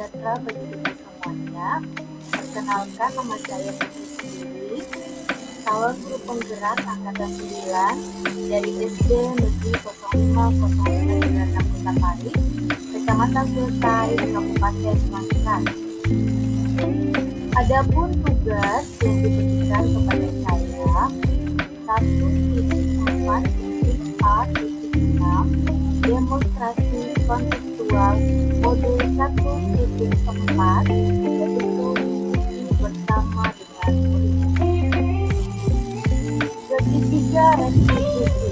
sejahtera bagi kita semuanya. Perkenalkan, nama saya Putri sendiri, calon guru penggerak angkatan 9 dari SD Negeri 0509 Kota Paris, Kecamatan Selesai, Kabupaten Makassar. Adapun tugas yang diberikan kepada saya 1.4.A.6 demonstrasi konseptual modul 1.4 yaitu diskusi bersama dengan murid. Segitiga restitusi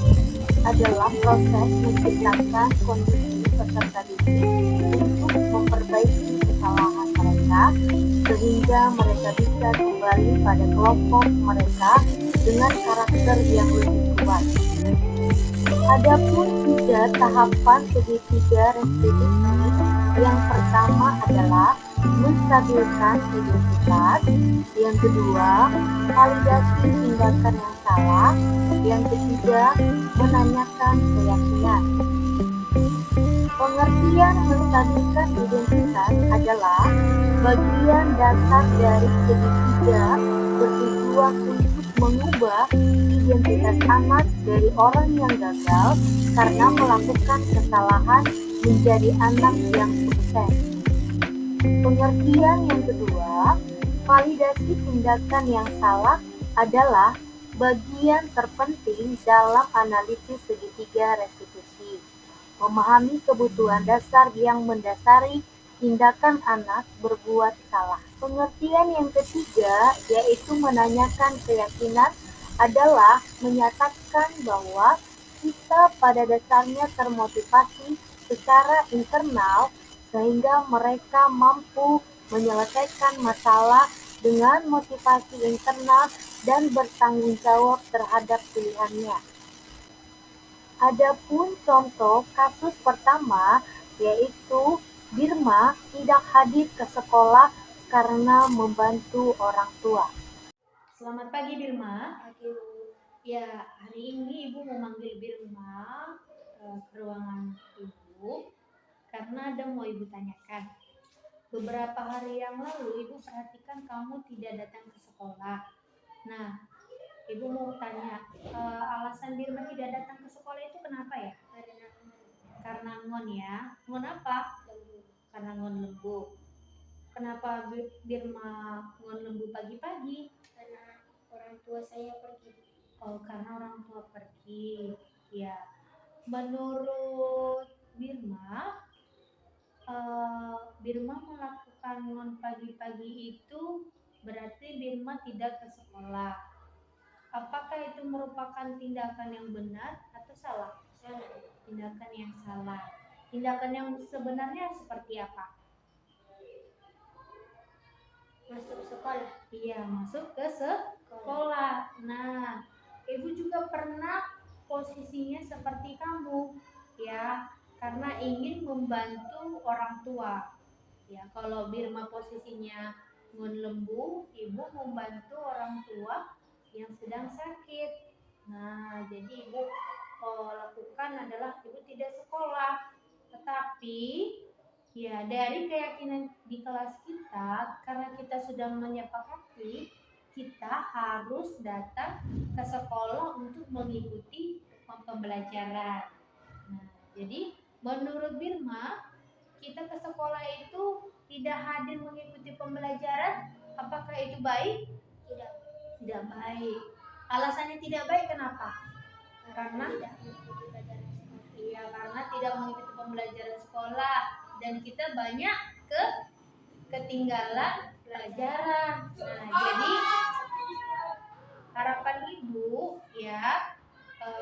adalah proses menciptakan kondisi peserta didik untuk memperbaiki kesalahan mereka sehingga mereka bisa kembali pada kelompok mereka dengan karakter yang lebih kuat. Adapun 3 tahapan segitiga restitusi, yang pertama adalah menstabilkan identitas, yang kedua validasi tindakan yang salah, yang ketiga menanyakan keyakinan. Pengertian menstabilkan identitas adalah bagian dasar dari segitiga bertujuan untuk mengubah identitas anak dari orang yang gagal karena melakukan kesalahan menjadi anak yang sukses. Pengertian yang kedua, validasi tindakan yang salah adalah bagian terpenting dalam analisis segitiga restitusi. Memahami kebutuhan dasar yang mendasari tindakan anak berbuat salah. Pengertian yang ketiga, yaitu menanyakan keyakinan, adalah menyatakan bahwa kita pada dasarnya termotivasi secara internal sehingga mereka mampu menyelesaikan masalah dengan motivasi internal dan bertanggung jawab terhadap pilihannya. Adapun contoh kasus pertama, yaitu Birma tidak hadir ke sekolah karena membantu orang tua. Selamat pagi Birma. Ya, hari ini Ibu memanggil Birma ke ruangan Ibu karena ada mau Ibu tanyakan. Beberapa hari yang lalu Ibu perhatikan kamu tidak datang ke sekolah. Nah, Ibu mau tanya, alasan Birma tidak datang ke sekolah itu kenapa ya? Karena ngon ya. Ngon apa? Karena ngon lembu. Kenapa Birma ngon lembu pagi-pagi? Karena orang tua saya pergi. Oh, karena orang tua pergi. Ya. Menurut Birma, Birma melakukan ngon pagi-pagi itu berarti Birma tidak ke sekolah. Apakah itu merupakan tindakan yang benar atau salah? Salah. Tindakan yang salah. Tindakan yang sebenarnya seperti apa? Masuk sekolah. Iya, masuk ke sekolah. Nah, Ibu juga pernah posisinya seperti kamu, ya, karena ingin membantu orang tua. Ya, kalau Birma posisinya ngun lembu, Ibu membantu orang tua yang sedang sakit. Nah, jadi Ibu lakukan adalah Ibu tidak sekolah, tetapi ya dari keyakinan di kelas kita, karena kita sudah menyepakati kita harus datang ke sekolah untuk mengikuti pembelajaran. Nah, jadi menurut Birma, kita ke sekolah itu tidak hadir mengikuti pembelajaran, apakah itu baik? Tidak. Tidak baik. Alasannya tidak baik kenapa? Karena tidak mengikuti pelajaran sekolah. Iya, karena tidak mengikuti pembelajaran sekolah dan kita banyak ketinggalan pelajaran. Nah, jadi harapan Ibu ya,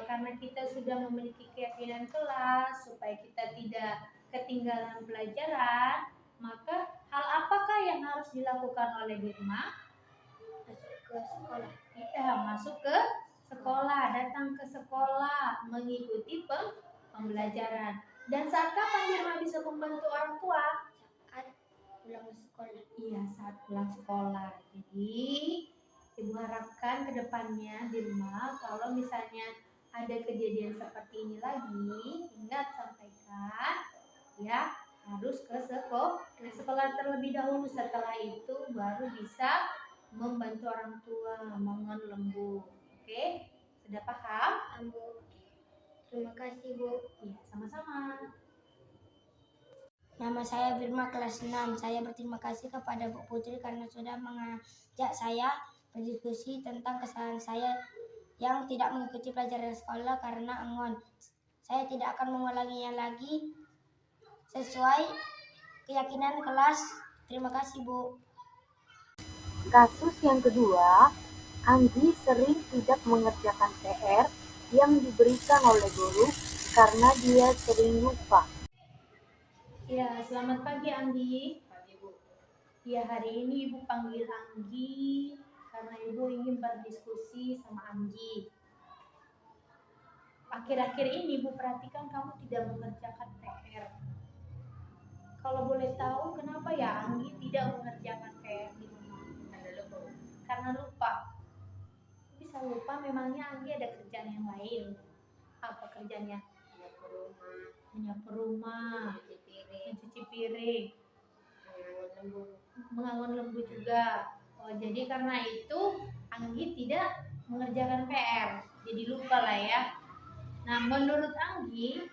karena kita sudah memiliki keyakinan kelas supaya kita tidak ketinggalan pelajaran, maka hal apakah yang harus dilakukan oleh Birma? Masuk ke sekolah. Iya, masuk ke sekolah, datang ke sekolah, mengikuti pembelajaran. Dan saat kapan Birma bisa membantu orang tua? Saat pulang sekolah. Iya, saat pulang sekolah. Jadi Ibu harapkan ke depannya Birma, kalau misalnya ada kejadian seperti ini lagi, ingat sampaikan ya harus ke sekolah terlebih dahulu. Setelah itu baru bisa membantu orang tua, mohon lembu. Oke, sudah paham? Bu. Terima kasih, Bu. Iya, sama-sama. Nama saya Birma kelas 6. Saya berterima kasih kepada Bu Putri karena sudah mengajak saya berdiskusi tentang kesalahan saya yang tidak mengikuti pelajaran sekolah karena enggon. Saya tidak akan mengulanginya lagi sesuai keyakinan kelas. Terima kasih, Bu. Kasus yang kedua, Anggi sering tidak mengerjakan PR yang diberikan oleh guru karena dia sering lupa. Ya, selamat pagi Anggi. Pagi, Bu. Ya, hari ini Ibu panggil Anggi karena Ibu ingin berdiskusi sama Anggi. Akhir-akhir ini Ibu perhatikan kamu tidak mengerjakan PR. Kalau boleh tahu kenapa ya Anggi tidak mengerjakan PR di rumah? Karena lupa. Bisa lupa, memangnya Anggi ada kerjaan yang lain? Apa kerjanya? Menyapu rumah, mencuci piring, mengangon lembu juga. Oh, jadi karena itu Anggi tidak mengerjakan PR, jadi lupa lah ya. Nah, menurut Anggi,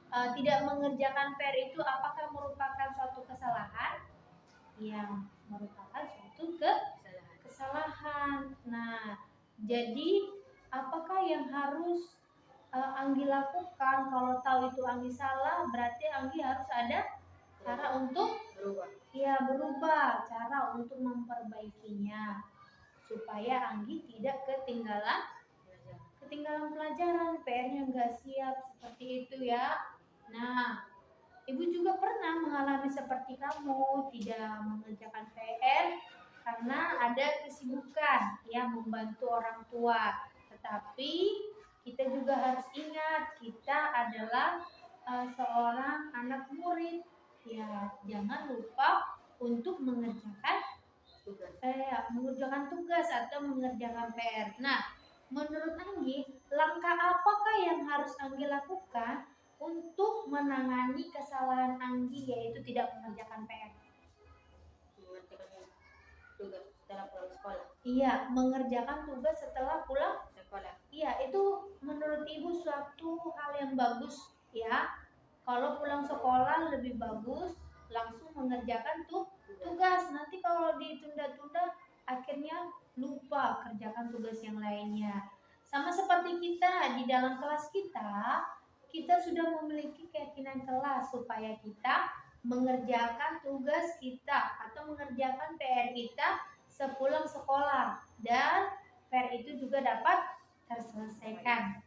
tidak mengerjakan PR itu apakah merupakan suatu kesalahan? Yang merupakan suatu kesalahan. Nah, jadi apakah yang harus Anggi lakukan? Kalau tahu itu Anggi salah, berarti Anggi harus ada cara untuk berubah, cara untuk memperbaikinya supaya Anggi tidak ketinggalan pelajaran, PR-nya nggak siap seperti itu ya. Nah, Ibu juga pernah mengalami seperti kamu, tidak mengerjakan PR karena ada kesibukan ya membantu orang tua. Tetapi kita juga harus ingat, kita adalah seorang anak murid. Ya, jangan lupa untuk mengerjakan tugas atau mengerjakan PR. Nah, menurut Anggi, langkah apakah yang harus Anggi lakukan untuk menangani kesalahan Anggi, yaitu tidak mengerjakan PR? Mengerjakan tugas setelah pulang sekolah. Iya, mengerjakan tugas setelah pulang sekolah. Iya, itu menurut Ibu suatu hal yang bagus ya. Kalau pulang sekolah lebih bagus langsung mengerjakan tugas. Nanti kalau ditunda-tunda akhirnya lupa kerjakan tugas yang lainnya. Sama seperti kita di dalam kelas kita sudah memiliki keyakinan kelas supaya kita mengerjakan tugas kita atau mengerjakan PR kita sepulang sekolah dan PR itu juga dapat terselesaikan.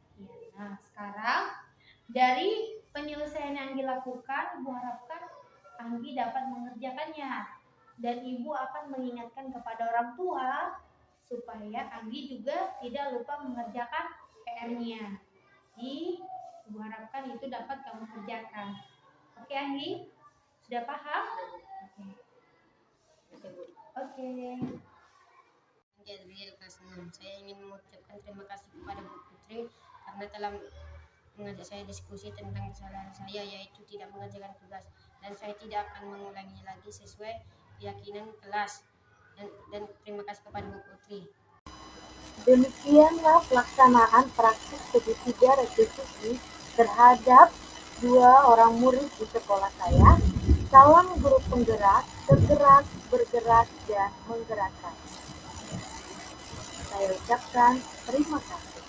Nah, sekarang dari penyelesaian yang Anggi lakukan, Ibu harapkan Anggi dapat mengerjakannya dan Ibu akan mengingatkan kepada orang tua supaya Anggi juga tidak lupa mengerjakan PR-nya. Jadi, Ibu harapkan itu dapat kamu kerjakan. Oke Anggi? Sudah paham? Oke. Jadi kelas 6. Saya ingin mengucapkan terima kasih kepada Bu Putri karena telah mengajak saya diskusi tentang kesalahan saya, yaitu tidak mengerjakan tugas, dan saya tidak akan mengulanginya lagi sesuai keyakinan kelas. Dan terima kasih kepada Bu Putri. Demikianlah pelaksanaan praktik segitiga restitusi terhadap 2 orang murid di sekolah saya. Salam guru penggerak, tergerak, bergerak, dan menggerakkan. Saya ucapkan terima kasih.